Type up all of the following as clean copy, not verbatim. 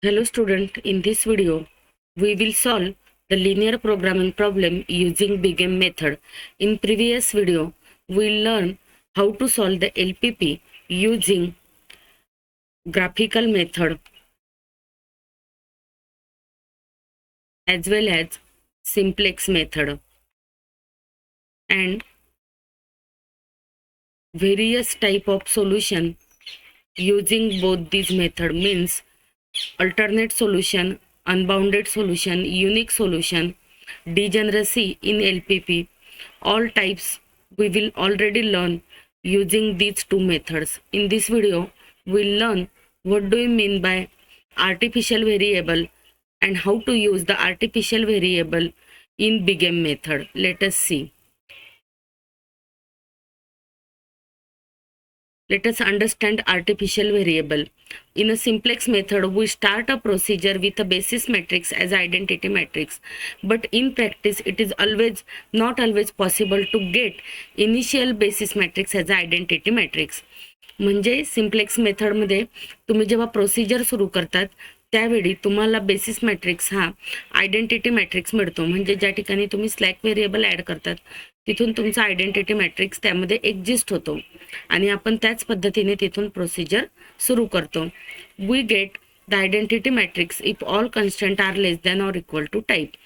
Hello student, in this video we will solve the linear programming problem using BigM method. In previous video we learned how to solve the LPP using graphical method as well as simplex method, and various type of solution using both these method means alternate solution, unbounded solution, unique solution, degeneracy in LPP. All types we will already learn using these two methods. In this video, we'll learn what do we mean by artificial variable and how to use the artificial variable in BigM method. Let us see. Let us understand artificial variable. In a simplex method, we start a procedure with a basis matrix as identity matrix. But in practice, it is not always possible to get initial basis matrix as identity matrix. म्हणजे simplex मेथडमध्ये तुम्ही जेव्हा procedure सुरू करतात त्यावेळी तुम्हाला basis matrix हा identity matrix मिळतो. म्हणजे ज्या ठिकाणी तुम्ही स्लॅक व्हेरिएबल ॲड करतात तिथून तुमचा आयडेंटिटी मॅट्रिक्स त्यामध्ये एक्झिस्ट होतो आणि आपण त्याच पद्धतीने तिथून प्रोसिजर सुरू करतो. We get the identity matrix if all constants are less than or equal to type.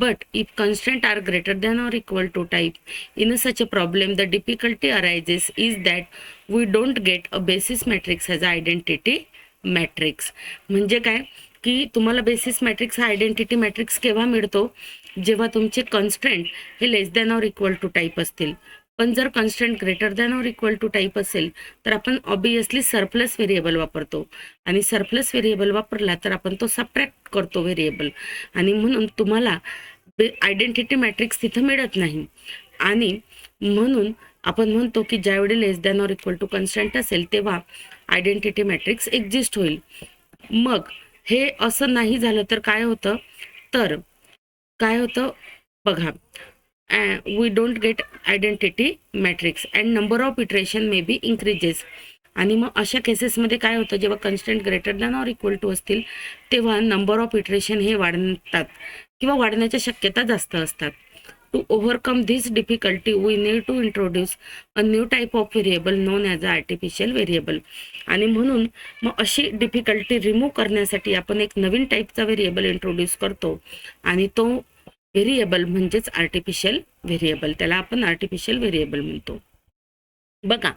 But if constants are greater than or equal to type, in such a problem the difficulty arises is that we don't get a basis matrix as identity matrix. म्हणजे काय की तुम्हाला basis matrix हा identity matrix केव्हा मिळतो, जेव्हा तुमचे constraint हे less than or equal to type असतील. पण जर constant greater than or equal to type असेल तर आपण ऑब्वियसली सरप्लस व्हेरिएबल वापरतो आणि सरप्लस व्हेरिएबल वापरला तर आपण तो सबट्रॅक्ट करतो व्हेरिएबल आणि म्हणून तुम्हाला आयडेंटिटी मॅट्रिक्स तिथं मिळत नाही. आणि म्हणून आपण म्हणतो की ज्यावेळी less than or equal to constant असेल तेव्हा आयडेंटिटी मॅट्रिक्स एक्झिस्ट होईल. मग हे असं नाही झालं तर काय होतं बघा, we don't get identity matrix and number of iteration may be increases. आणि मग अशा केसेसमध्ये काय होतं, जेव्हा constant greater than or equal to असतील तेव्हा नंबर ऑफ इटरेशन हे वाढतात किंवा वाढण्याच्या शक्यता जास्त असतात. To overcome this difficulty we need to introduce a new type of variable known as a artificial variable. आणि म्हणून मग अशी डिफिकल्टी रिमूव्ह करण्यासाठी आपण एक नवीन टाईपचा व्हेरिएबल इंट्रोड्यूस करतो आणि तो व्हेरिएबल म्हणजेच आर्टिफिशियल व्हेरिएबल. त्याला आपण आर्टिफिशियल व्हेरिएबल म्हणतो. बघा,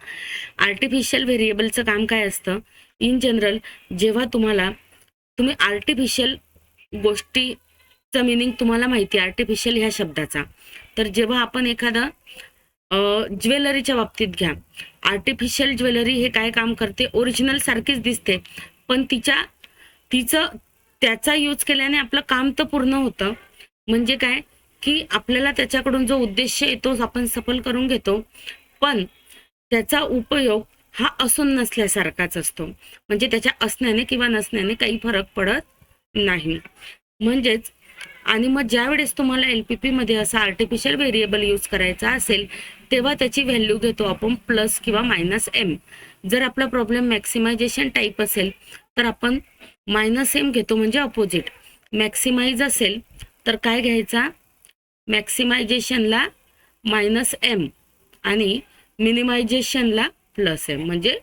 आर्टिफिशियल व्हेरिएबलचं काम काय असतं, इन जनरल जेव्हा तुम्ही आर्टिफिशियल गोष्टीचं मिनिंग तुम्हाला माहिती आहे आर्टिफिशियल ह्या शब्दाचा, तर जेव्हा आपण एखादा ज्वेलरीच्या बाबतीत घ्या, आर्टिफिशियल ज्वेलरी हे काय काम करते, ओरिजिनल सारखीच दिसते पण त्याचा यूज केल्याने आपलं काम तर पूर्ण होतं. म्हणजे काय की आपल्याला त्याच्याकडून जो उद्देश येतो आपण सफल करून घेतो, पण त्याचा उपयोग हा असून नसल्यासारखाच असतो. म्हणजे त्याच्या असण्याने किंवा नसण्याने काही फरक पडत नाही. म्हणजेच आणि मग ज्या वेळेस तुम्हाला LPP मध्ये असा आर्टिफिशियल व्हेरिएबल यूज करायचा असेल तेव्हा त्याची व्हॅल्यू घेतो आपण प्लस किंवा मायनस एम. जर आपला प्रॉब्लेम मॅक्सिमायझेशन टाईप असेल तर आपण मायनस एम घेतो, म्हणजे अपोजिट. मॅक्सिमाइज असेल तर काय घ्यायचा, मॅक्सिमायझेशनला मायनस एम आणि मिनिमायझेशनला प्लस एम. म्हणजे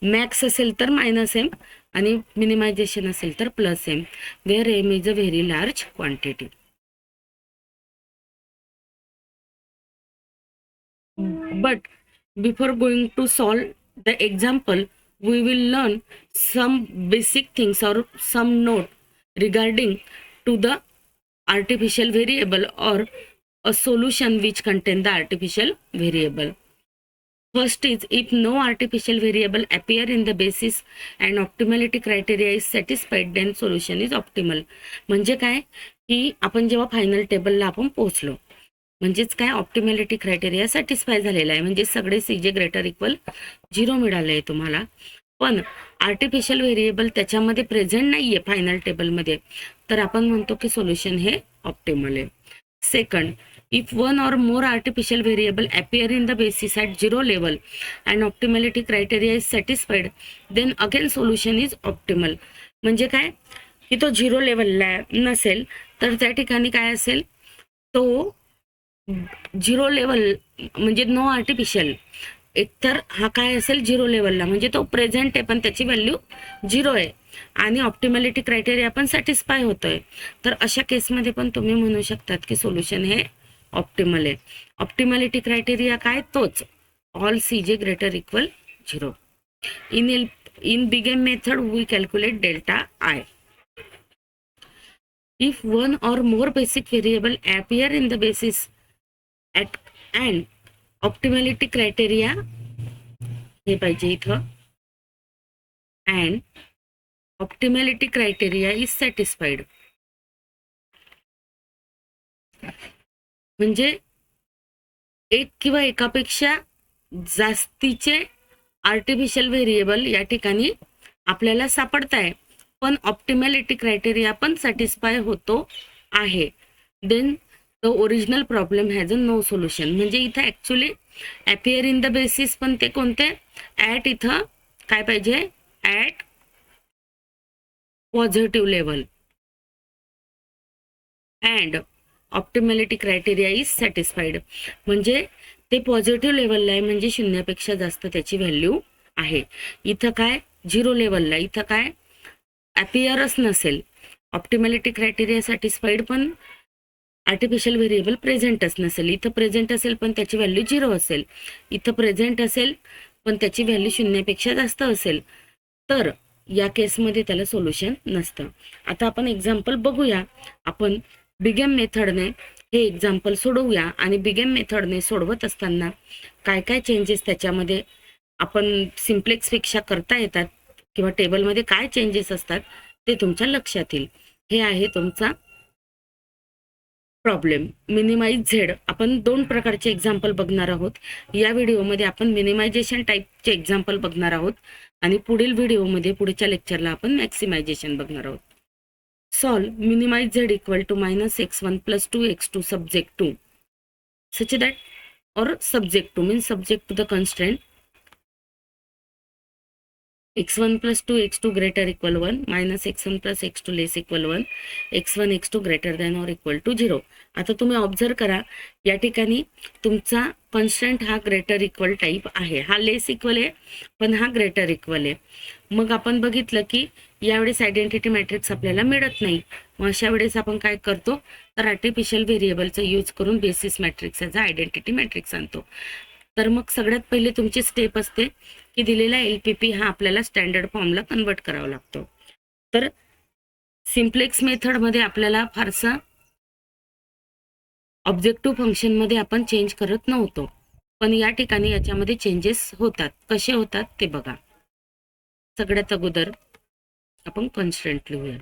मॅक्स असेल तर मायनस एम आणि मिनिमायझेशन असेल तर plus M, where M is a very large quantity. But before going to solve the example we will learn some basic things or some note regarding to the artificial variable or a solution which contain the artificial variable. First is, if no artificial variable appear in the basis and optimality criteria is satisfied, then solution is optimal. म्हणजे काय की आपण जेव्हा final टेबलला आपण पोहोचलो म्हणजेच काय, ऑप्टिमॅलिटी क्रायटेरिया सॅटिस्फाय झालेला आहे, म्हणजे सगळे CJ ग्रेटर इक्वल 0 मिळाले आहे तुम्हाला. पण आर्टिफिशियल व्हेरिएबल त्याच्यामध्ये प्रेझेंट नाहीये फायनल टेबलमध्ये, तर आपण म्हणतो की सोल्युशन हे ऑप्टिमल आहे. Second, if one or more artificial variable appear in the basis at 0 level and optimality criteria is satisfied, then again solution is optimal. म्हणजे काय, की तो 0 लेवलला नसेल तर त्या ठिकाणी काय असेल, तो 0 लेवल म्हणजे नो आर्टिफिशियल. एकतर हा काय असेल 0 लेवलला म्हणजे तो प्रेझेंट आहे पण त्याची व्हॅल्यू 0 आहे आणि ऑप्टिमॅलिटी क्रायटेरिया पण सॅटिस्फाय होतोय. तर अशा केसमध्ये पण तुम्ही म्हणू शकतात की सोल्युशन हे ऑप्टिमल आहे. ऑप्टिमॅलिटी क्रायटेरिया काय, तोच all CJ greater equal 0. In BigM method we calculate delta I. If one or more basic variable appear in the basis at and optimality criteria हे पाहिजे इथं, and optimality criteria is satisfied. म्हणजे एक किंवा एकापेक्षा जास्तीचे आर्टिफिशियल व्हेरिएबल या ठिकाणी आपल्याला सापडताय पण ऑप्टिमॅलिटी क्रायटेरिया पण सॅटिस्फाय होतो आहे, then the original problem has a no solution. म्हणजे इथं actually appear in the basis पण ते कोणते, ऍट, इथं काय पाहिजे, at positive level and optimality criteria is satisfied. म्हणजे ते पॉझिटिव्ह लेवलला आहे म्हणजे शून्यापेक्षा जास्त त्याची व्हॅल्यू आहे. इथं काय 0 लेवलला, इथं काय अपियरच नसेल. ऑप्टिमॅलिटी क्रायटेरिया सॅटिस्फाईड पण आर्टिफिशियल व्हेरिएबल प्रेझेंटच नसेल. इथं प्रेझेंट असेल पण त्याची व्हॅल्यू 0 असेल. इथं प्रेझेंट असेल पण त्याची व्हॅल्यू शून्यापेक्षा जास्त असेल तर या केसमध्ये त्याला सोल्युशन नसतं. आता आपण एक्झाम्पल बघूया. आपण बिगेम मेथडने हे एक्झाम्पल सोडवूया आणि बिगेम मेथडने सोडवत असताना काय काय चेंजेस त्याच्यामध्ये आपण सिम्प्लेक्सपेक्षा करता येतात किंवा टेबलमध्ये काय चेंजेस असतात ते तुमच्या लक्षात येईल. हे आहे तुमचा प्रॉब्लेम. मिनिमाइज झेड आपण 2 प्रकारचे एक्झाम्पल बघणार आहोत. या व्हिडिओमध्ये आपण मिनिमायझेशन टाईपचे एक्झाम्पल बघणार आहोत आणि पुढील व्हिडिओमध्ये पुढच्या लेक्चरला आपण मॅक्सिमायझेशन बघणार आहोत. Solve minimize Z equal to -x1 + 2x2 subject to such that, or subject to means subject to the constraint x1 + 2x2 greater equal 1 -x1 + x2 less equal 1 x1 x2 greater than or equal to 0. आता तुम्ही observe करा या ठिकाणी तुमचा constant हा greater equal type आहे, हा लेस equal आहे पण हा ग्रेटर इक्वल आहे. मग आपण बघितलं की यावेळेस आयडेंटिटी मॅट्रिक्स आपल्याला मिळत नाही. मग अशा वेळेस आपण काय करतो तर आर्टिफिशियल व्हेरिएबलचा यूज करून बेसिस मॅट्रिक्स याचा आयडेंटिटी मॅट्रिक्स आणतो. तर मग सगळ्यात पहिले तुमची स्टेप असते की दिलेला LPP हा आपल्याला स्टँडर्ड फॉर्मला कन्वर्ट करावा लागतो. तर सिम्प्लेक्स मेथडमध्ये आपल्याला फारसा ऑब्जेक्टिव्ह फंक्शनमध्ये आपण चेंज करत नव्हतो पण या ठिकाणी याच्यामध्ये चेंजेस होतात. कसे होतात ते बघा. सगळ्यात अगोदर आपण कॉन्स्टंट लिहूया.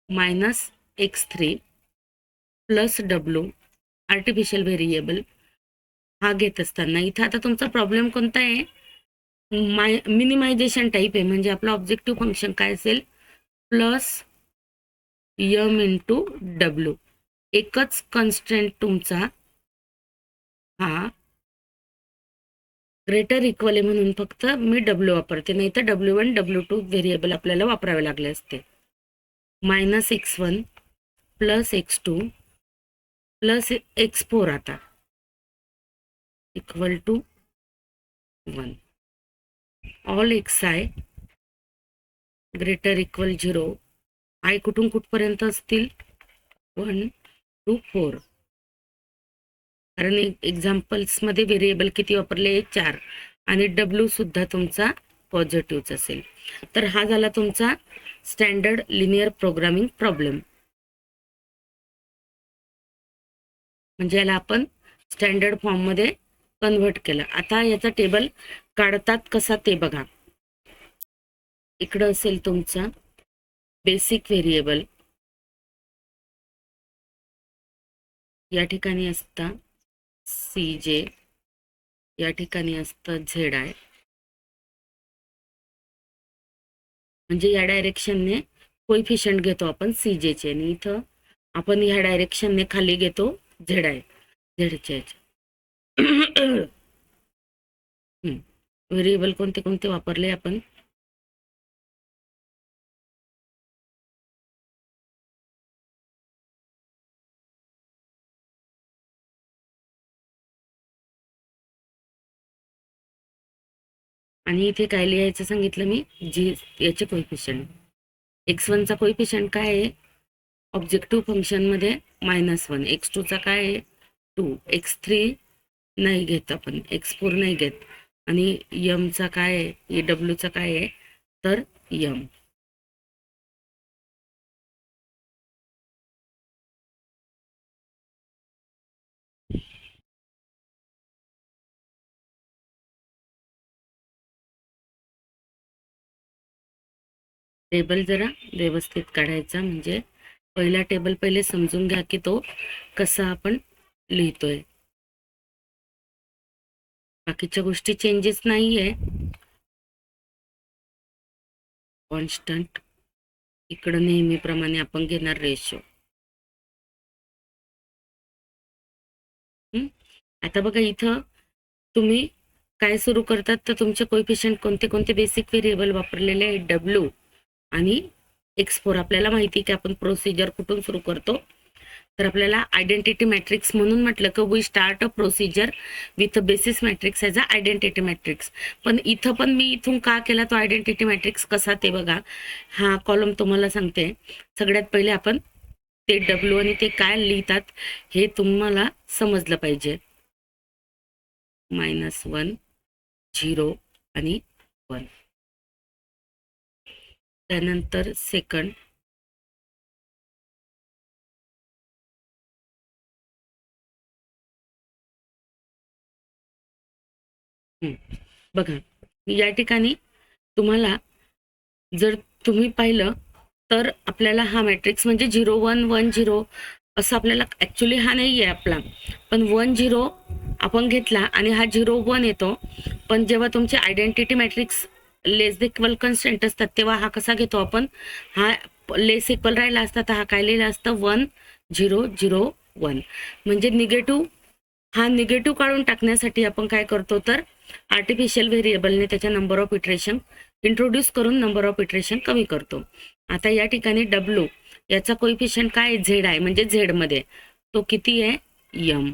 -x3 + W आर्टिफिशियल व्हेरिएबल हा घेत असताना इथं आता तुमचा प्रॉब्लेम कोणता आहे, मिनिमायझेशन टाईप आहे. म्हणजे आपलं ऑब्जेक्टिव्ह फंक्शन काय असेल, +m × W. एकच कॉन्स्टंट तुमचा हा ग्रेटर इक्वल आहे म्हणून फक्त मी W वापरते, नाही तर W1 W2 व्हेरिएबल आपल्याला वापरावे लागले असते. -x1 + x2 + x4 आता equal to 1. All xi greater equal 0. I कुठून कुठपर्यंत असतील, 1 to 4. कारण एक्झाम्पल्स मध्ये व्हेरिएबल किती वापरले, 4 आणि W सुद्धा तुमचा पॉझिटिव्हच असेल. तर हा झाला तुमचा स्टँडर्ड लिनियर प्रोग्रामिंग प्रॉब्लेम. म्हणजे याला आपण स्टँडर्ड फॉर्म मध्ये कन्वर्ट केलं. आता याचा टेबल काढतात कसा ते बघा. इकडं असेल तुमचा बेसिक व्हेरिएबल, या ठिकाणी असता CJ, या ठिकाणी असतं ZI. म्हणजे या डायरेक्शनने कोइफिशियंट घेतो आपण CJ चे आणि इथं आपण या डायरेक्शनने खाली घेतो ZI, झेडचे. व्हेरिएबल कोणते कोणते वापरले आपण, आणि इथे काय लिहायचं सांगितलं मी, जी याचे कोइफिशियंट. x1चा कोइफिशियंट काय आहे ऑब्जेक्टिव्ह फंक्शनमध्ये -1, x2चा काय आहे 2, x3 नाही घेत आपण, x4 नाही घेत, आणि यमचा काय आहे, डब्ल्यूचा काय आहे तर यम. टेबल जरा व्यवस्थित काढायचा, म्हणजे पहिला टेबल पहिले समजून घ्या की तो कसा आपण लिहितोय. बाकीच्या गोष्टी चेंजेस नाहीये. कॉन्स्टंट इकडं नेहमीप्रमाणे आपण घेणार रेशो. आता बघा इथं तुम्ही काय सुरू करतात तर तुमचे कोइफिशियंट कोणते कोणते बेसिक व्हेरिएबल वापरलेले आहेत, डब्ल्यू आणि x4. आपल्याला माहिती की आपण प्रोसिजर कुठून सुरू करतो, तर आपल्याला आयडेंटिटी मॅट्रिक्स म्हणून म्हटलं की we start a procedure with a basis matrix as a identity matrix. पण इथं पण मी इथून का केला तो आयडेंटिटी मॅट्रिक्स कसा ते बघा. हा कॉलम तुम्हाला सांगते. सगळ्यात पहिले आपण ते डब्ल्यू आणि ते काय लिहितात हे तुम्हाला समजलं पाहिजे. -1, 0 आणि 1. त्यानंतर सेकंड, बघा या ठिकाणी तुम्हाला जर तुम्ही पाहिलं तर आपल्याला हा मॅट्रिक्स म्हणजे 0 1 1 0 असं आपल्याला ऍक्च्युली हा नाही आहे आपला, पण 1 0 आपण घेतला आणि हा 0 1 येतो. पण जेव्हा तुमचे आयडेंटिटी मॅट्रिक्स लेस इक्वल कन्स्टंट असतात तेव्हा हा कसा घेतो आपण, हा लेस इक्वल राहिला असता तर हा काय लिहिलं असतं 1 0 0 1. म्हणजे निगेटिव्ह, हा निगेटिव्ह काढून टाकण्यासाठी आपण काय करतो तर आर्टिफिशियल व्हेरिएबलने त्याच्या नंबर ऑफ इटरेशन इंट्रोड्यूस करून नंबर ऑफ इटरेशन कमी करतो. आता या ठिकाणी डब्ल्यू याचा कोइफिशियंट काय झेड आहे, म्हणजे झेड मध्ये तो किती आहे यम.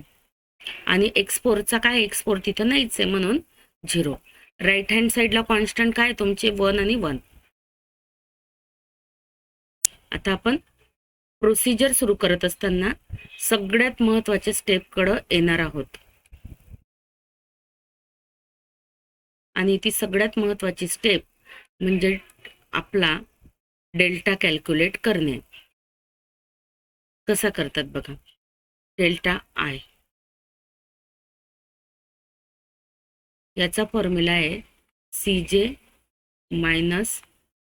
आणि x4चा काय, x4 तिथं नाहीच आहे म्हणून 0. राईट हँड साईडला कॉन्स्टंट काय तुमचे 1 आणि 1. आता आपण प्रोसिजर सुरू करत असताना सगळ्यात महत्वाच्या स्टेपकडे येणार आहोत, आणि ती सगळ्यात महत्वाची स्टेप म्हणजे आपला डेल्टा कॅल्क्युलेट करणे. कसा करतात बघा, डेल्टा आय याचा फॉर्म्युला आहे CJ मायनस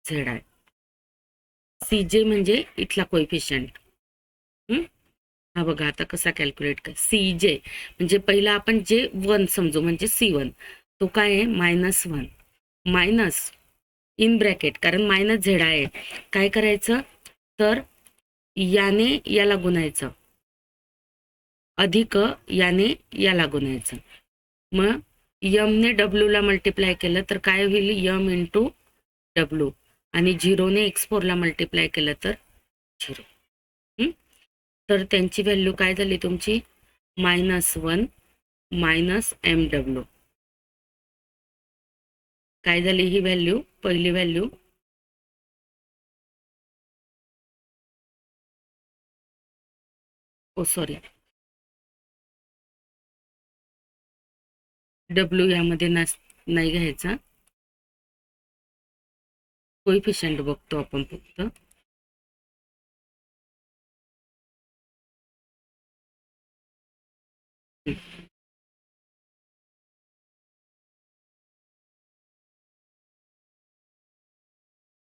ZI. CJ म्हणजे इथला कोइफिशियंट. हा बघा आता कसा कॅल्क्युलेट कर. CJ म्हणजे पहिला आपण जे 1 समजू म्हणजे C1, तो काय आहे -1 मायनस इन ब्रॅकेट, कारण मायनस झेड आहे, काय करायचं तर याने याला गुणायचं अधिक याने याला गुणायचं. मग यम ने डब्ल्यू ला मल्टिप्लाय केलं तर काय होईल यम इंटू डब्ल्यू, आणि 0 ने x4 ला मल्टिप्लाय केलं तर 0. तर त्यांची व्हॅल्यू काय झाली तुमची -1 मायनस MW. काय झाली ही व्हॅल्यू, पहिली व्हॅल्यू सॉरी डब्ल्यू यामध्ये नाही घ्यायचा, कोइफिशियंट बघतो आपण फक्त.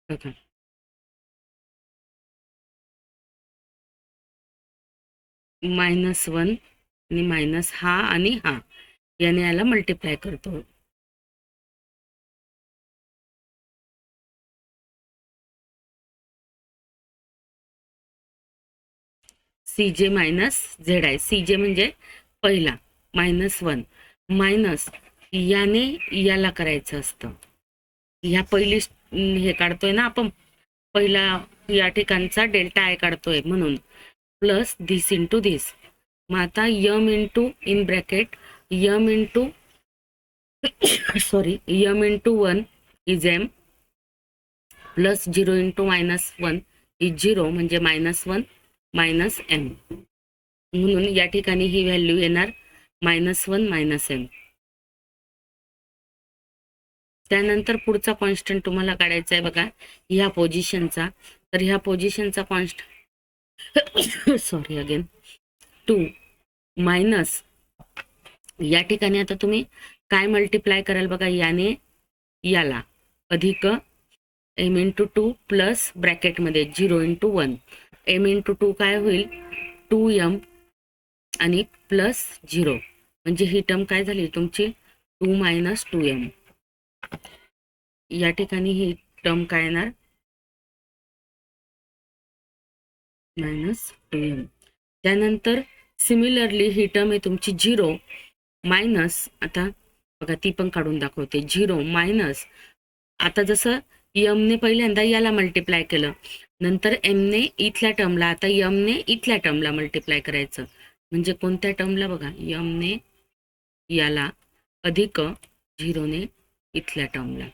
बघा -1 आणि मायनस हा आणि हा याने याला मल्टिप्लाय करतो. CJ minus ZI. CJ म्हणजे पहिला -1 मायनस याने याला करायचं असतं. ह्या पहिली हे काढतोय ना आपण, पहिला या ठिकाणचा डेल्टा आय काढतोय म्हणून प्लस दिस इंटू दिस. मग आता M into in bracket M into sorry, m into 1 is m plus 0 into -1 is 0 म्हणजे -1 मायनस m. म्हणून या ठिकाणी ही व्हॅल्यू येणार -1 -m. त्यानंतर पुढचा कॉन्स्टंट तुम्हाला काढायचा आहे बघा ह्या पोझिशनचा. तर ह्या पोझिशनचा कॉन्स्टंट सॉरी अगेन 2 मायनस या ठिकाणी आता तुम्ही काय मल्टिप्लाय कराल बघा, याने याला अधिक m इंटू 2 प्लस ब्रॅकेटमध्ये 0 इंटू 1. m इंटू 2 काय होईल 2m आणि प्लस 0 म्हणजे ही टर्म काय झाली तुमची 2 मायनस 2m. या ठिकाणी ही टर्म काय येणार -2m. त्यानंतर सिमिलरली ही टर्म आहे तुमची 0 मायनस, आता बघा ती पण काढून दाखवते 0 मायनस. आता जसं m ने पहिल्यांदा याला मल्टिप्लाय केलं, नंतर m ने इथल्या टर्मला, आता m ने इथल्या टर्मला मल्टिप्लाय करायचं. म्हणजे कोणत्या टर्मला बघा m ने याला अधिक 0 ने इथल्या टर्मला,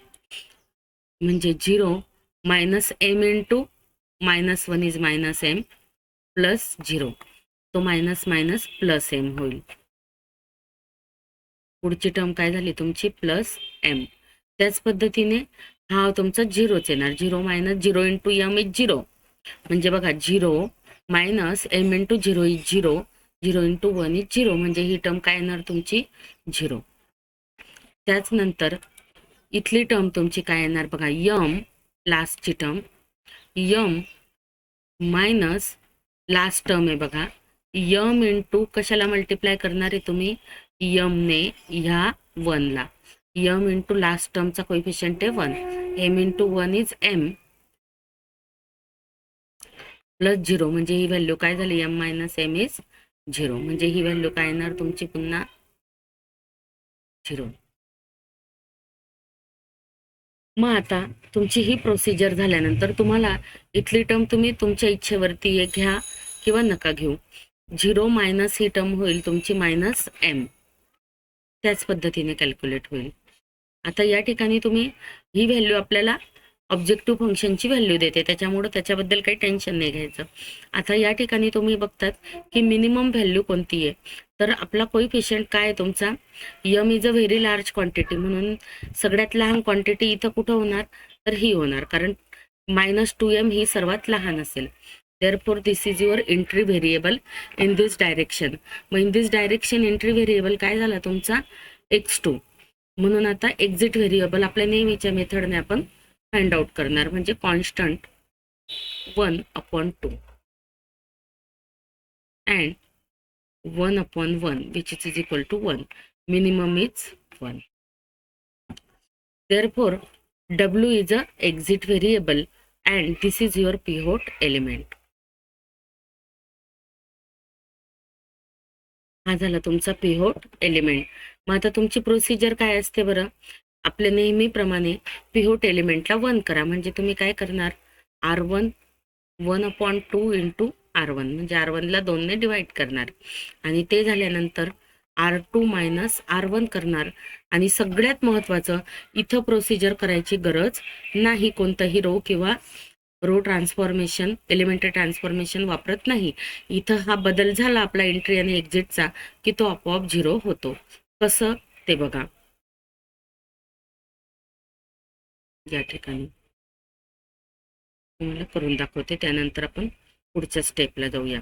म्हणजे 0 minus m into -1 is -m plus 0. तो मायनस मायनस प्लस m होईल. पुढची टर्म काय झाली तुमची प्लस m. त्याच पद्धतीने हा तुमचा 0च येणार. 0 मायनस 0 इंटू m इज 0 म्हणजे बघा 0 minus m into 0 is 0. 0 into 1 is 0 म्हणजे ही टर्म काय येणार तुमची 0. त्याच नंतर इथली टर्म तुमची काय येणार बघा m, लास्टची term m minus last term आहे बघा m इंटू कशाला मल्टिप्लाय करणार आहे तुम्ही m ने ह्या 1 ला. m इंटू लास्ट टर्मचा कोइफिशियंट आहे 1. m into 1 is m plus 0 म्हणजे ही व्हॅल्यू काय झाली m मायनस m इज 0 म्हणजे ही व्हॅल्यू काय येणार तुमची पुन्हा 0. मग आता तुमची ही प्रोसिजर झाल्यानंतर तुम्हाला इथली टर्म तुम्ही तुमच्या इच्छेवरती एक घ्या किंवा नका घेऊ. 0 मायनस ही टर्म होईल तुमची -m. त्याच पद्धतीने कॅल्क्युलेट होईल. आता या ठिकाणी तुम्ही ही व्हॅल्यू आपल्याला ऑब्जेक्टिव्ह फंक्शनची व्हॅल्यू देते, त्याच्यामुळे त्याच्याबद्दल काही टेन्शन नाही घ्यायचं. आता या ठिकाणी तुम्ही बघतात की मिनिमम व्हॅल्यू कोणती आहे. तर आपला कोइफिशियंट काय आहे तुमचा m is a very large quantity, म्हणून सगळ्यात लहान क्वांटिटी इथं कुठं होणार तर ही होणार, कारण -2m ही सर्वात लहान असेल. therefore this is your entry variable in this direction. मग in this direction entry variable काय झाला तुमचा x2. म्हणून आता एक्झिट व्हेरिएबल आपल्या नेहमीच्या मेथडने आपण फाइंड आउट करणार, म्हणजे constant 1/2 and 1/1 which is equal to 1. Minimum is 1. Therefore w is a exit variable and this is your pivot element. हा झाला तुमचा पिव्होट एलिमेंट. मग आता तुमची प्रोसिजर काय असते बरं, आपल्या नेहमीप्रमाणे पिव्होट एलिमेंटला 1 करा. म्हणजे तुम्ही काय करणार r1 1/2 इंटू r1 म्हणजे r1 ला 2 ने डिवाइड करणार आणि ते झाल्यानंतर r2 मायनस r1 करणार. आणि सगळ्यात महत्वाचं इथं प्रोसिजर करायची गरज नाही, कोणतंही रो किंवा रो ट्रान्सफॉर्मेशन एलिमेंटरी ट्रान्सफॉर्मेशन वापरत नाही. इथं हा बदल झाला आपला एंट्री आणि एक्झिटचा की तो आपोआप 0 होतो. कसं ते बघा या ठिकाणी तुम्हाला करून दाखवते, त्यानंतर आपण पुढच्या स्टेपला जाऊया.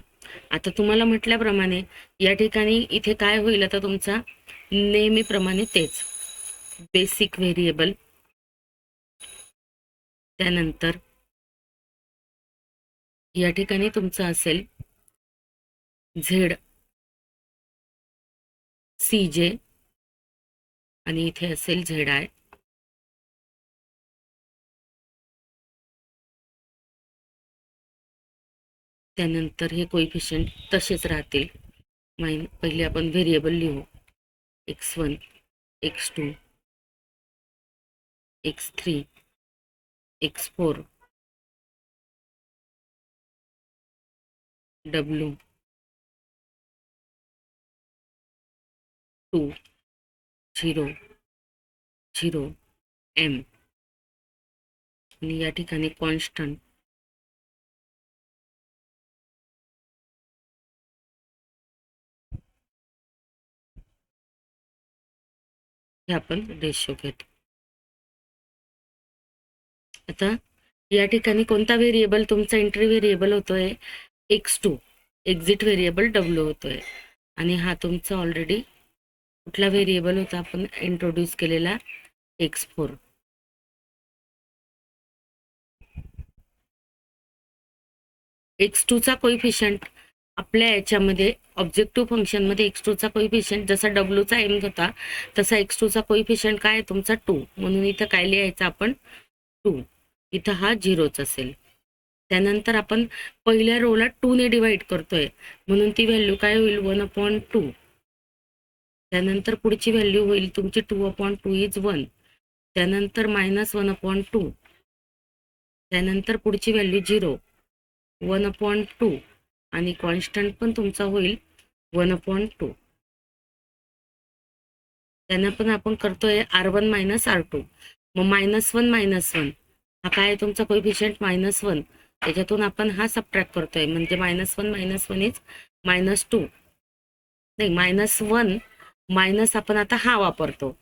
आता तुम्हाला म्हटल्याप्रमाणे या ठिकाणी इथे काय होईल आता तुमचा नेहमीप्रमाणे तेच बेसिक व्हेरिएबल, त्यानंतर या ठिकाणी तुमचं असेल झेड CJ आणि इथे असेल ZI. त्यानंतर हे कोइफिशियंट तसेच राहतील. पहिले आपण व्हेरिएबल लिहू x1 x2 x3 x4 W 2 0 0 m आणि या ठिकाणी कॉन्स्टंट हे आपण रेशो घेतो. आता या ठिकाणी कोणता व्हेरिएबल तुमचा एंट्री व्हेरिएबल होतोय? x2, एक्झिट व्हेरिएबल w होतोय. आणि हा तुमचा ऑलरेडी कुठला व्हेरिएबल होता आपण इंट्रोड्यूस केलेला? x4. x2 चा कोइफिशियंट आपल्या याच्यामध्ये ऑब्जेक्टिव्ह फंक्शनमध्ये x2 चा कोइफिशियंट जसा w चा m होता तसा x2 चा कोइफिशियंट काय तुमचा 2. म्हणून इथं काय लिहायचं आपण? 2. इथं हा 0च असेल. त्यानंतर आपण पहिल्या रोला 2 ने डिवाइड करतोय म्हणून ती व्हॅल्यू काय होईल? 1/2. त्यानंतर पुढची व्हॅल्यू होईल तुमची 2/2 इज 1. त्यानंतर -1/2. त्यानंतर पुढची व्हॅल्यू 0, 1/2 आणि कॉन्स्टंट पण तुमचा होईल 1/2. त्यांना पण आपण करतोय R1 - R2. मग -1 हा काय तुमचा कोइफिशियंट? -1. त्याच्यातून आपण हा सबट्रॅक्ट करतोय म्हणजे -1 इज -2. नाही, -1 मायनस आपण आता हा वापरतो.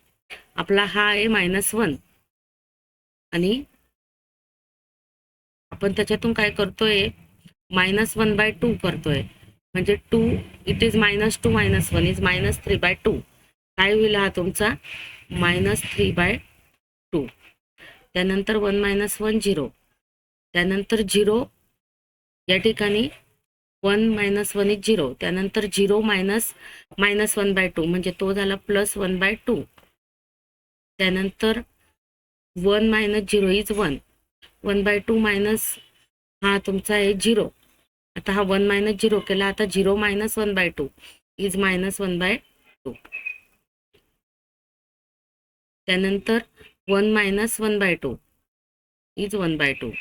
आपला हा आहे -1 आणि आपण त्याच्यातून काय करतोय? -1/2 करतोय म्हणजे 2 इट इज -2 - 1 इज -3/2. काय होईल हा तुमचा? -3/2. त्यानंतर 1 - 1 0. त्यानंतर 0 या ठिकाणी 1 - 1 इज 0. त्यानंतर 0 -1/2 म्हणजे तो झाला +1/2. त्यानंतर 1 - 0 इज 1. 1/2 मायनस हा तुमचा आहे 0. आता हा 1 - 0 केला. आता 0 - 1/2 इज -1/2. त्यानंतर 1 - 1/2 इज 1/2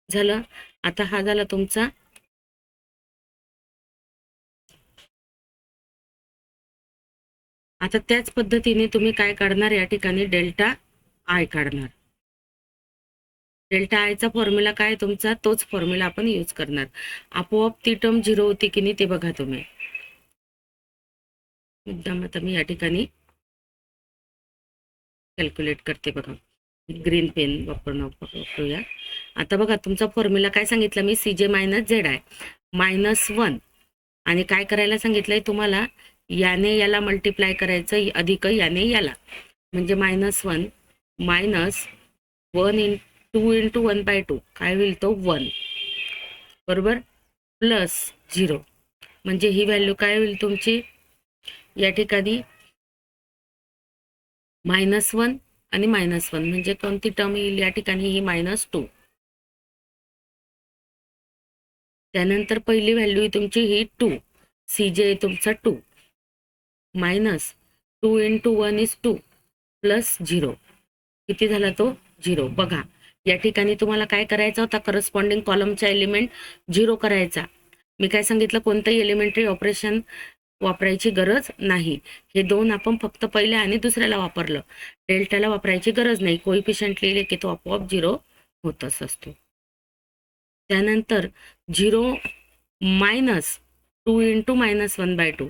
झालं. आता हा झाला तुमचा आता त्याच पद्धतीने तुम्ही काय काढणार? या ठिकाणी डेल्टा आय काढणार. डेल्टा आयचा फॉर्म्युला काय तुमचा? तोच फॉर्म्युला आपण यूज करणार. आपोआप ती टर्म 0 होती की नाही ते बघा तुम्ही. मुद्दाम आता मी या ठिकाणी कॅल्क्युलेट करते बघा. ग्रीन पेन वापरूया. आता बघा तुमचा फॉर्म्युला काय सांगितलं मी? CJ - ZI -1 आणि काय करायला सांगितलंय तुम्हाला? याने याला मल्टिप्लाय करायचं अधिक याने याला म्हणजे -1 मायनस 2 × 1/2 काय होईल तो? 1 बरोबर प्लस 0 म्हणजे ही व्हॅल्यू काय होईल तुमची? या ठिकाणी -1 आणि -1 म्हणजे कोणती टर्म येईल या ठिकाणी? ही -2. त्यानंतर पहिली व्हॅल्यू तुमची ही 2. CJ तुमचा 2 मायनस 2 × 1 इज 2 प्लस 0 किती झाला तो? 0. बघा या ठिकाणी तुम्हाला काय करायचा होता? करस्पॉन्डिंग कॉलमचा एलिमेंट 0 करायचा. मी काय सांगितलं? कोणतंही एलिमेंटरी ऑपरेशन वापरायची गरज नाही. हे दोन आपण फक्त पहिल्या आणि दुसऱ्याला वापरलं. डेल्टाला वापरायची गरज नाही. कोइफिशियंट लिहिले की तो आपोआप 0 होतच असतो. त्यानंतर 0 minus 2 × -1/2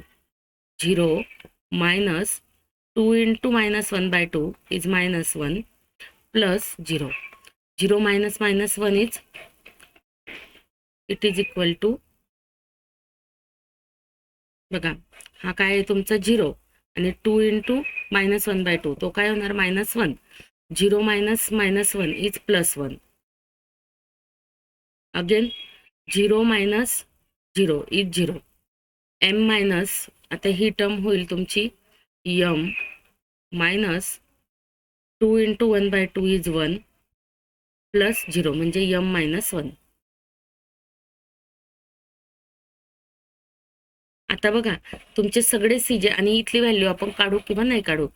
0 minus 2 × -1/2 is -1 plus 0. 0 - -1 is it is equal to बघा हा काय आहे तुमचा? 0 आणि 2 × -1/2 तो काय होणार? -1. 0 - -1 is +1. Again 0 - 0 is 0. m minus आता ही टर्म होईल तुमची m मायनस 2 × 1/2 इज 1 प्लस 0 म्हणजे m - 1. आता बघा तुमचे सगळे CJ आणि इथली व्हॅल्यू आपण काढू किंवा नाही काढू.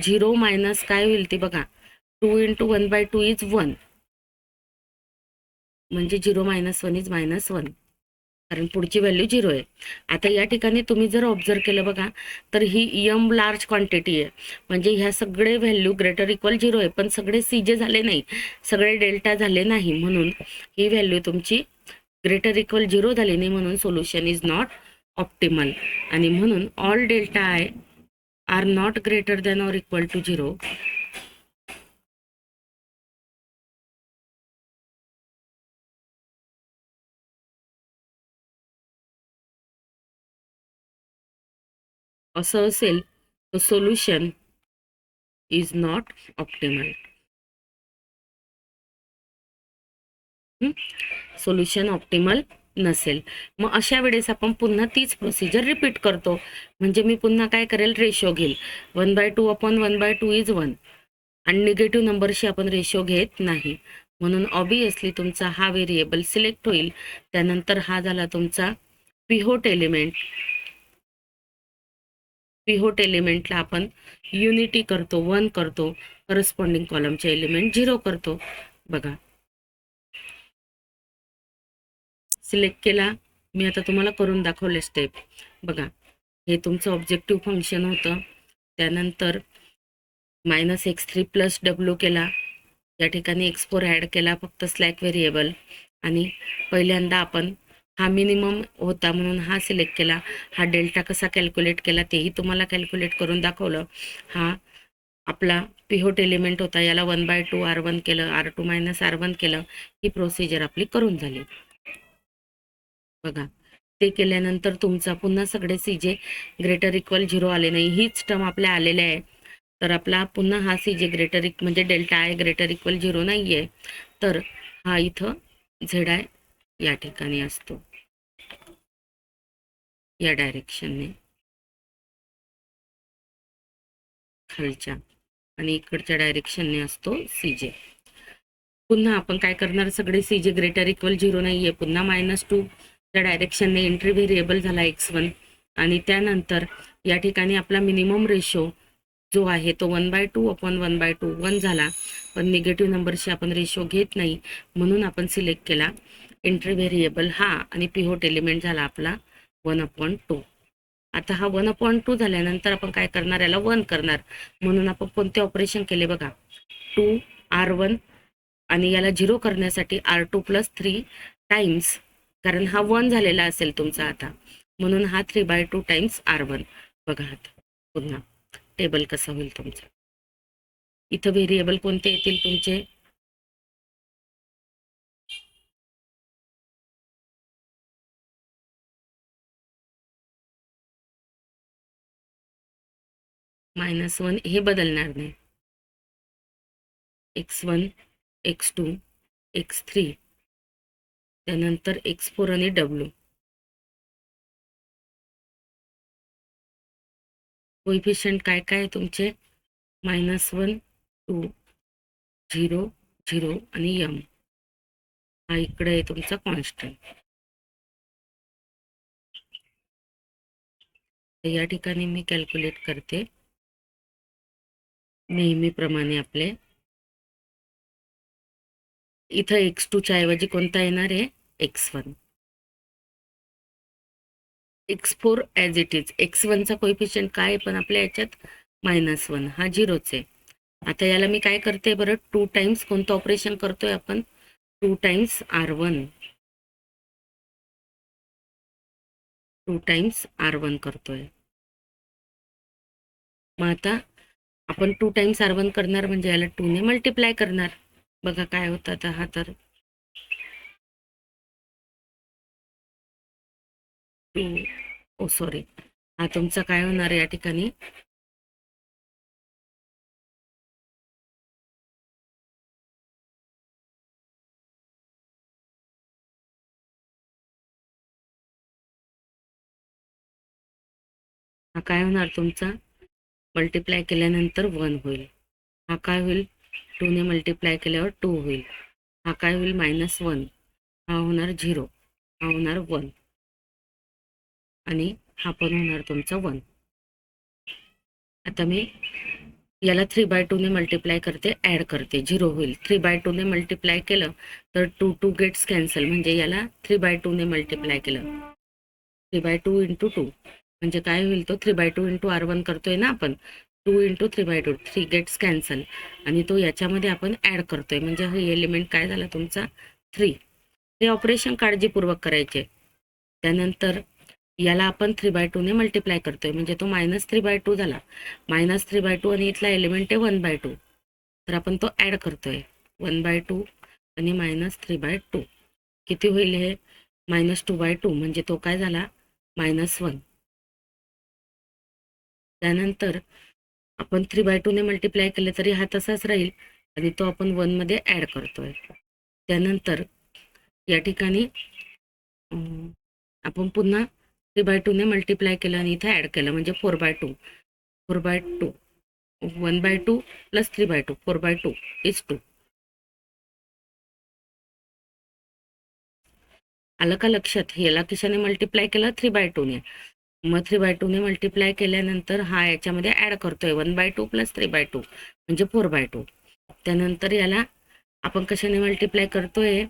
0 मायनस काय होईल ते बघा? 2 × 1/2 इज 1 म्हणजे 0 - 1 इज -1. कारण पुढची व्हॅल्यू 0 आहे. आता या ठिकाणी तुम्ही जर ऑब्झर्व केलं बघा, तर ही यम लार्ज क्वांटिटी आहे, म्हणजे ह्या सगळे व्हॅल्यू ग्रेटर इक्वल 0 आहे, पण सगळे CJ झाले नाही, सगळे डेल्टा झाले नाही, म्हणून ही व्हॅल्यू तुमची ग्रेटर इक्वल 0 झाली नाही, म्हणून सोल्युशन इज नॉट ऑप्टिमल. आणि म्हणून all delta I are not greater than or equal to 0. असं असेल तर solution is not optimal. Solution optimal नसेल. मग अशा वेळेस आपण पुन्हा तीच प्रोसिजर रिपीट करतो. म्हणजे मी पुन्हा काय करेल, रेशो घेईल. 1/2 अपॉन 1/2 इज 1. आणि निगेटिव्ह नंबरशी आपण रेशो घेत नाही, म्हणून ऑब्वियसली तुमचा हा व्हेरिएबल सिलेक्ट होईल. त्यानंतर हा झाला तुमचा पिव्होट एलिमेंट. पिव्होट एलिमेंटला आपण युनिटी करतो, 1 करतो, करस्पॉन्डिंग कॉलमचे एलिमेंट 0 करतो. बघा, सिलेक्ट केला मी, आता तुम्हाला करून दाखवले स्टेप. बघा, हे तुमचं ऑब्जेक्टिव्ह फंक्शन होतं. त्यानंतर -x3 प्लस W केला, या ठिकाणी x4 ॲड केला, फक्त स्लॅक व्हेरिएबल. आणि पहिल्यांदा आपण हा मिनिमम होता म्हणून हा सिलेक्ट केला. हा डेल्टा कसा कॅल्क्युलेट केला तेही तुम्हाला कॅल्क्युलेट करून दाखवलं. हा आपला पिव्होट एलिमेंट होता, याला 1/2 R1 केलं, R2 - R1 केलं. ही प्रोसिजर आपली करून झाली. बघा, ते केल्यानंतर तुमचा पुन्हा सगळे CJ ग्रेटर इक्वल 0 आले नाही, हीच टर्म आपल्या आलेल्या आहे. तर आपला पुन्हा हा CJ ग्रेटर म्हणजे डेल्टा आय ग्रेटर इक्वल 0 नाही आहे, तर हा इथं ZI या ठिकाणी असतो, या डायरेक्शनने खालच्या, आणि इकडच्या डायरेक्शनने असतो CJ. पुन्हा आपण काय करणार, सगळे CJ ग्रेटर इक्वल 0 नाही आहे, पुन्हा -2 च्या डायरेक्शनने एंट्री व्हेरिएबल झाला x1. आणि त्यानंतर या ठिकाणी आपला मिनिमम रेशो जो आहे तो 1/2 अपॉन 1/2 1 झाला, पण निगेटिव्ह नंबरशी आपण रेशो घेत नाही, म्हणून आपण सिलेक्ट केला एंट्री व्हेरिएबल हा, आणि पिव्होट एलिमेंट झाला आपला 1/2. आता हा 1/2 झाल्यानंतर आपण काय करणार, याला 1 करणार, म्हणून आपण कोणते ऑपरेशन केले बघा, 2R1 आणि याला 0 करण्यासाठी R2 + 3 टाइम्स, कारण हा 1 झालेला असेल तुमचा आता, म्हणून हा 3/2 टाइम्स R1. बघा आता पुन्हा टेबल कसं होईल तुमचं. इथं व्हेरिएबल कोणते येतील तुमचे, -1 हे बदलणार नाही, x1 x2 x3, त्यानंतर x4 आणि W. कोइफिशियंट काय काय तुमचे, -1 2 0 0 आणि m. हा इकडे आहे तुमचा कॉन्स्टंट. या ठिकाणी मी कॅल्क्युलेट करते नेहमीप्रमाणे. आपले इथं x2 च्या ऐवजी कोणता येणार आहे, x1. x4 as it is. x1 चा कोइफिशियंट काय आहे, पण आपल्या याच्यात -1, हा 0च आहे. आता याला मी काय करते बरं, 2 टाइम्स कोणतं ऑपरेशन करतोय आपण, 2 टाइम्स R1, 2 टाइम्स R1 करतोय. मग आता आपण 2 टाइम्स R1 करणार, म्हणजे याला 2 ने मल्टिप्लाय करणार. बघा काय होतं आता, हा तर 2, सॉरी, हा तुमचा काय होणार या ठिकाणी, हा काय होणार तुमचा, मल्टिप्लाय केल्यानंतर 1 होईल. हा काय होईल, 2 ने मल्टिप्लाय केल्यावर 2 होईल. हा काय होईल, -1, हा होणार 0, हा होणार 1, आणि हा पण होणार तुमचा 1. आता मी याला 3/2 ने मल्टिप्लाय करते, ॲड करते, 0 होईल. 3/2 ने मल्टिप्लाय केलं तर 2 गेट्स कॅन्सल, म्हणजे याला 3/2 ने मल्टिप्लाय केलं, 3/2 इंटू 2 म्हणजे काय होईल, तो 3/2 इंटू R1 करतोय ना आपण, 2 इंटू 3/2, 3 गेट्स कॅन्सल, आणि तो याच्यामध्ये आपण ॲड करतोय, म्हणजे हे एलिमेंट काय झाला तुमचा 3. हे ऑपरेशन काळजीपूर्वक करायचे. त्यानंतर याला आपण 3/2 ने मल्टिप्लाय करतोय, म्हणजे तो -3/2 झाला, -3/2 आणि इथला एलिमेंट आहे 1/2, तर आपण तो ॲड करतोय, 1/2 आणि -3/2 किती होईल, हे -2/2, म्हणजे तो काय झाला -1. त्यानंतर आपण 3/2 ने मल्टिप्लाय केले तरी हा तसाच राहील, आणि तो आपण 1 मध्ये ॲड करतोय. त्यानंतर या ठिकाणी आपण पुन्हा 3/2 ने मल्टिप्लाय केलं आणि इथे ॲड केलं, म्हणजे 4/2, 4/2, 1/2 प्लस 3/2, 4/2 इज 2. आलं का लक्षात? याला कशाने मल्टिप्लाय केलं, 3/2 ने. मग 3/2 ने मल्टिप्लाय केल्यानंतर हा याच्यामध्ये ॲड करतोय, 1/2 प्लस 3/2 म्हणजे 4/2. त्यानंतर याला आपण कशाने मल्टिप्लाय करतोय,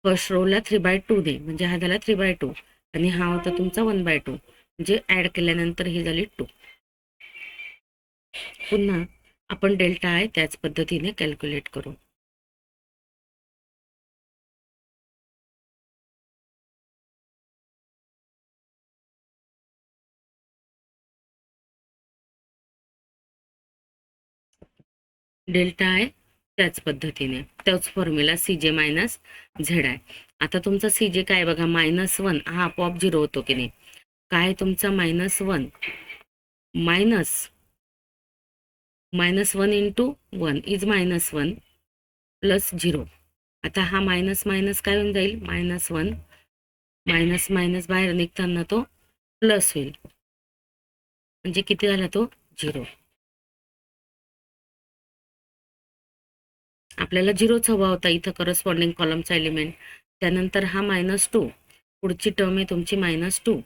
फर्स्ट रोला 3/2 ने, म्हणजे हा झाला 3/2 आणि हा होता तुमचा 1/2, म्हणजे ॲड केल्यानंतर ही झाली 2. पुन्हा आपण डेल्टा आय त्याच पद्धतीने कॅल्क्युलेट करू. डेल्टा आय त्याच पद्धतीने, त्याच फॉर्म्युला CJ मायनस ZI. आता तुमचा CJ काय बघा, -1 हा आपोआप 0 होतो की नाही, काय तुमचा -1 -1 इंटू 1 इज -1 प्लस 0. आता हा मायनस मायनस काय होऊन जाईल, -1 मायनस मायनस बाहेर निघताना तो प्लस होईल, म्हणजे किती झाला तो 0. आपल्याला 0च हवा होता इथं करस्पॉन्डिंग कॉलमचा एलिमेंट. त्यानंतर हा -2, पुढची टर्म आहे तुमची -2,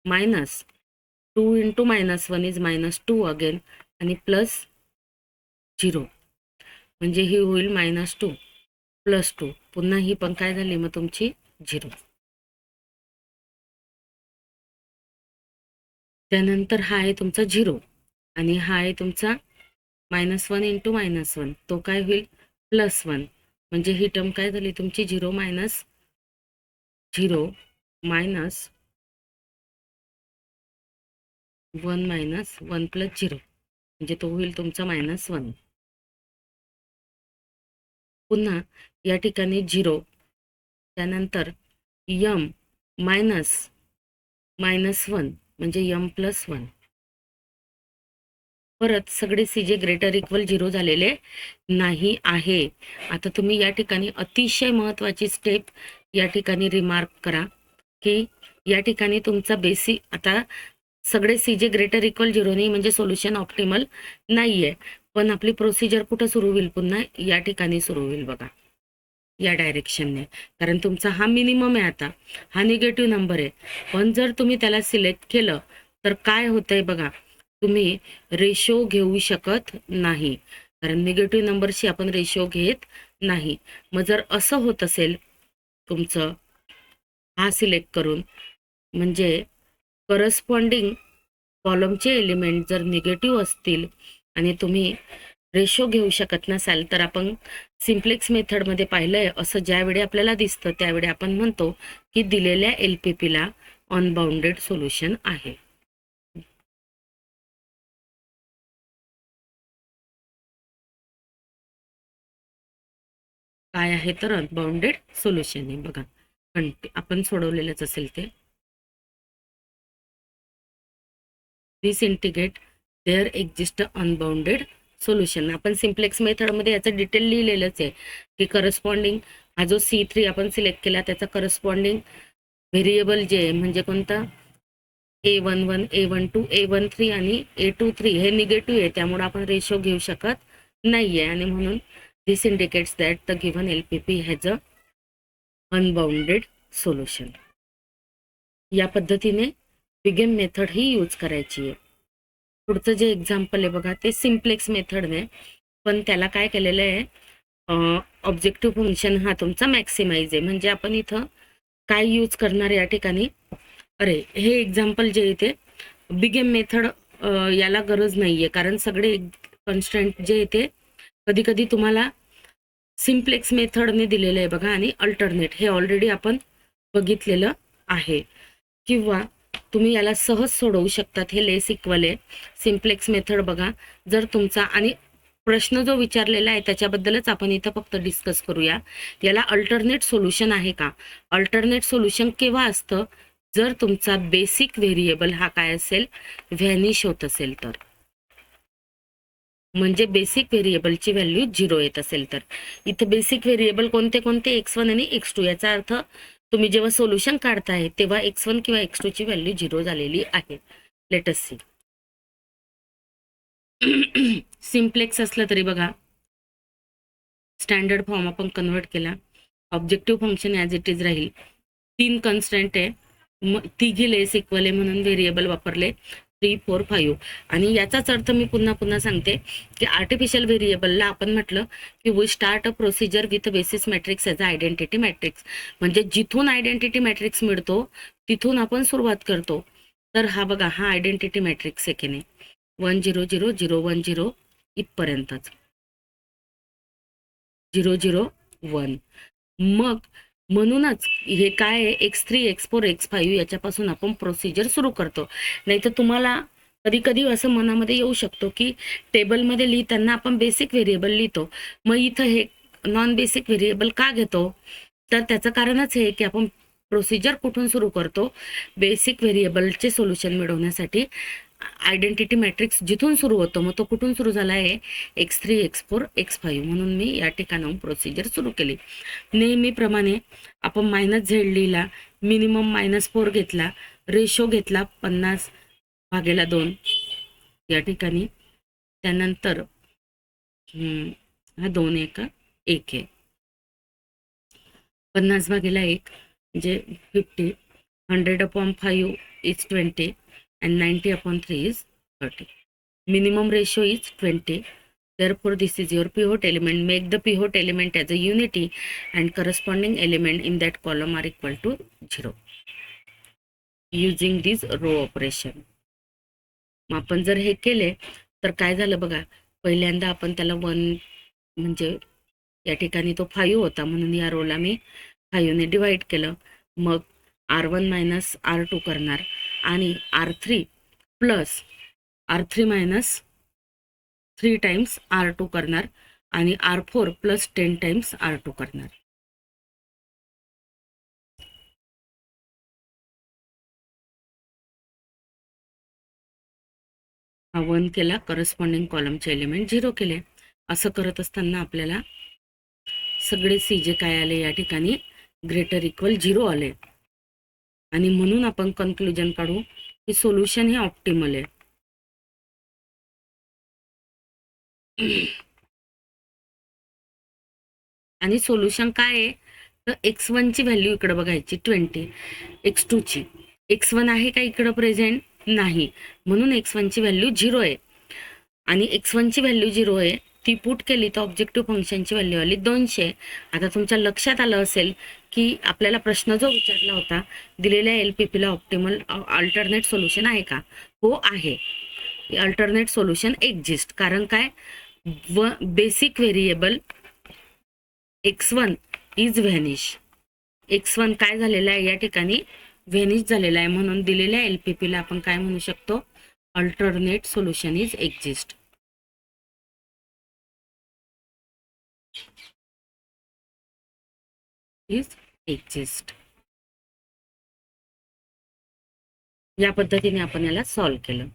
-2 इंटू -1 इज -2 अगेन, आणि प्लस 0, म्हणजे ही होईल -2 प्लस 2, पुन्हा ही पण काय झाली मग तुमची 0. त्यानंतर हा आहे तुमचा 0 आणि हा आहे तुमचा -1 इंटू -1, तो काय होईल +1, म्हणजे ही टर्म काय झाली तुमची 0 मायनस 0 मायनस 1 मायनस 1 प्लस 0, म्हणजे तो होईल तुमचा -1. पुन्हा या ठिकाणी 0, त्यानंतर m मायनस -1 म्हणजे m प्लस 1. परत सगळे CJ ग्रेटर इक्वल 0 झालेले नाही आहे. आता तुम्ही या ठिकाणी अतिशय महत्त्वाची स्टेप या ठिकाणी रिमार्क करा, की या ठिकाणी तुमचा बेसिक, आता सगळे CJ ग्रेटर इक्वल 0 नाही म्हणजे सोल्युशन ऑप्टिमल नाहीये, पण आपली प्रोसिजर कुठं सुरू होईल, पुन्हा या ठिकाणी सुरू होईल बघा, या डायरेक्शनने, कारण तुमचा हा मिनिमम आहे, आता हा निगेटिव्ह नंबर आहे. पण जर तुम्ही त्याला सिलेक्ट केलं तर काय होतंय बघा, तुम्ही रेशो घेऊ शकत नाही, कारण निगेटिव्ह नंबरशी आपण रेशो घेत नाही. मग जर असं होत असेल तुमचं हा सिलेक्ट करून, म्हणजे करस्पॉन्डिंग कॉलमचे एलिमेंट जर निगेटिव्ह असतील आणि तुम्ही रेशो घेऊ शकत नसाल, तर आपण सिम्प्लेक्स मेथडमध्ये पाहिलंय असं ज्यावेळी आपल्याला दिसतं त्यावेळी आपण म्हणतो की दिलेल्या LPPला अनबाउंडेड सोल्युशन आहे. काय आहे तर अनबाउंडेड सोल्युशन आहे बघा, आपण सोडवलेलंच असेल ते. This integrate there exist unbounded solution. आपण सिम्प्लेक्स मेथडमध्ये याचं डिटेल लिहिलेलंच आहे की करस्पॉन्डिंग हा जो C3 आपण सिलेक्ट केला त्याचा करस्पॉन्डिंग व्हेरिएबल जे आहे म्हणजे कोणता, A11, A12, A13 आणि A23 हे निगेटिव्ह आहे, त्यामुळे आपण रेशो घेऊ शकत नाहीये, आणि म्हणून this indicates that the given LPP has a unbounded solution. या पद्धतीने बिगेन मेथड ही यूज करायची आहे. पुढचं जे एक्झाम्पल आहे बघा ते सिम्प्लेक्स मेथडने, पण त्याला काय केलेलं आहे, ऑब्जेक्टिव्ह फंक्शन हा तुमचा मॅक्सिमाइज आहे. म्हणजे आपण इथं काय यूज करणार या ठिकाणी, अरे हे एक्झाम्पल जे इथे बिगेम मेथड याला गरज नाहीये, कारण सगळे कन्स्टंट जे इथे कधी कधी तुम्हाला सिम्प्लेक्स मेथडने दिलेलं आहे बघा, आणि अल्टरनेट हे ऑलरेडी आपण बघितलेलं आहे. किंवा तुम्ही याला सहज सोडवू शकतात, हे लेस इक्वल आहे. सिम्प्लेक्स मेथड बघा, जर तुमचा, आणि प्रश्न जो विचारलेला आहे त्याच्याबद्दलच आपण इथं फक्त डिस्कस करूया. याला अल्टरनेट सोल्युशन आहे का? अल्टरनेट सोल्युशन केव्हा असतं? जर तुमचा बेसिक व्हेरिएबल हा काय असेल, व्हॅनिश होत असेल तर, म्हणजे बेसिक व्हेरिएबलची व्हॅल्यू 0 येत असेल तर. इथं बेसिक व्हेरिएबल कोणते कोणते? x1 आणि x2. याचा अर्थ तुम्ही जेव्हा सोल्युशन काढताय तेव्हा x1 किंवा x2 ची व्हॅल्यू 0 झालेली आहे. Let us C. सिम्प्लेक्स असलं तरी बघा, स्टँडर्ड फॉर्म आपण कन्वर्ट केला, objective function as it is राहील. 3 कन्स्टंट आहे, तिघी लेस इक्वल आहे म्हणून व्हेरिएबल वापरले 3, 4, 5. आणि याचाच अर्थ मी पुन्हा पुन्हा सांगते की आर्टिफिशियल व्हेरिएबलला आपण म्हटलं की we start a procedure with basis matrix as a identity matrix. म्हणजे जिथून आयडेंटिटी मॅट्रिक्स मिळतो तिथून आपण सुरुवात करतो. तर हा बघा, हा आयडेंटिटी मॅट्रिक्स आहे की नाही, 1 0 0 0 1 0 इथपर्यंतच, 0 0 1. मग म्हणूनच हे काय आहे, x3 x4 x5 याच्यापासून आपण प्रोसिजर सुरू करतो. नाही तर तुम्हाला कधी कधी असं मनामध्ये येऊ शकतो की टेबलमध्ये लिहिताना आपण बेसिक व्हेरिएबल लिहितो, मग इथं हे नॉन बेसिक व्हेरिएबल का घेतो? तर त्याचं कारणच हे की आपण प्रोसिजर कुठून सुरू करतो, बेसिक व्हेरिएबलचे सोल्युशन मिळवण्यासाठी. आयडेंटिटी मॅट्रिक्स जिथून सुरू होतो मग तो कुठून सुरू झाला आहे, x3 x4 x5. म्हणून मी या ठिकाणाहून प्रोसिजर सुरू केली. नेहमीप्रमाणे आपण -z लिहिला, मिनिमम -4 घेतला, रेशो घेतला 50/2 या ठिकाणी. त्यानंतर हा 2 1 1 आहे, 50/1 म्हणजे 50. 100/5 is 20 and 90/3 is 30. Minimum ratio is 20. Therefore, this is your pivot element. Make the pivot element as a unity and corresponding element in that column are equal to 0. Using this row operation. मग आपण जर हे केले तर काय झालं बघा, पहिल्यांदा आपण त्याला 1 म्हणजे या ठिकाणी तो 5 होता म्हणून या रोला मी 5 ने डिवाइड केलं. मग R1 मायनस R2 करणार आणि R3 plus R3 minus 3 times R2 करणार आणि R4 प्लस 10 टाइम्स R2 करणार. हा 1 केला, करस्पॉन्डिंग कॉलमचे एलिमेंट 0 केले. असं करत असताना आपल्याला सगळे सी जे काय आले या ठिकाणी ग्रेटर इक्वल 0 आले, आणि म्हणून आपण कन्क्लुजन काढू की सोल्युशन हे ऑप्टिमल आहे. आणि सोल्युशन काय आहे तर x1 ची व्हॅल्यू इकडे बघायची 20, x2 ची. x1 आहे का इकडे प्रेझेंट? नाही, म्हणून x1 ची व्हॅल्यू 0 आहे. आणि x1 ची व्हॅल्यू 0 आहे, ती पुट केली तर ऑब्जेक्टिव्ह फंक्शनची व्हॅल्यू आली 200. आता तुमच्या लक्षात आलं असेल की आपल्याला प्रश्न जो विचारला होता, दिलेल्या LPP ला ऑप्टिमल अल्टरनेट सोल्युशन आहे का? हो आहे, अल्टरनेट सोल्युशन एक्झिस्ट. कारण काय, basic variable x1 is vanish. x1 काय झालेला आहे या ठिकाणी, व्हॅनिश झालेला आहे. म्हणून दिलेल्या LPP ला आपण काय म्हणू शकतो, अल्टरनेट सोल्युशन इज एक्झिस्ट. या पद्धतीने आपण याला सॉल्व्ह केलं.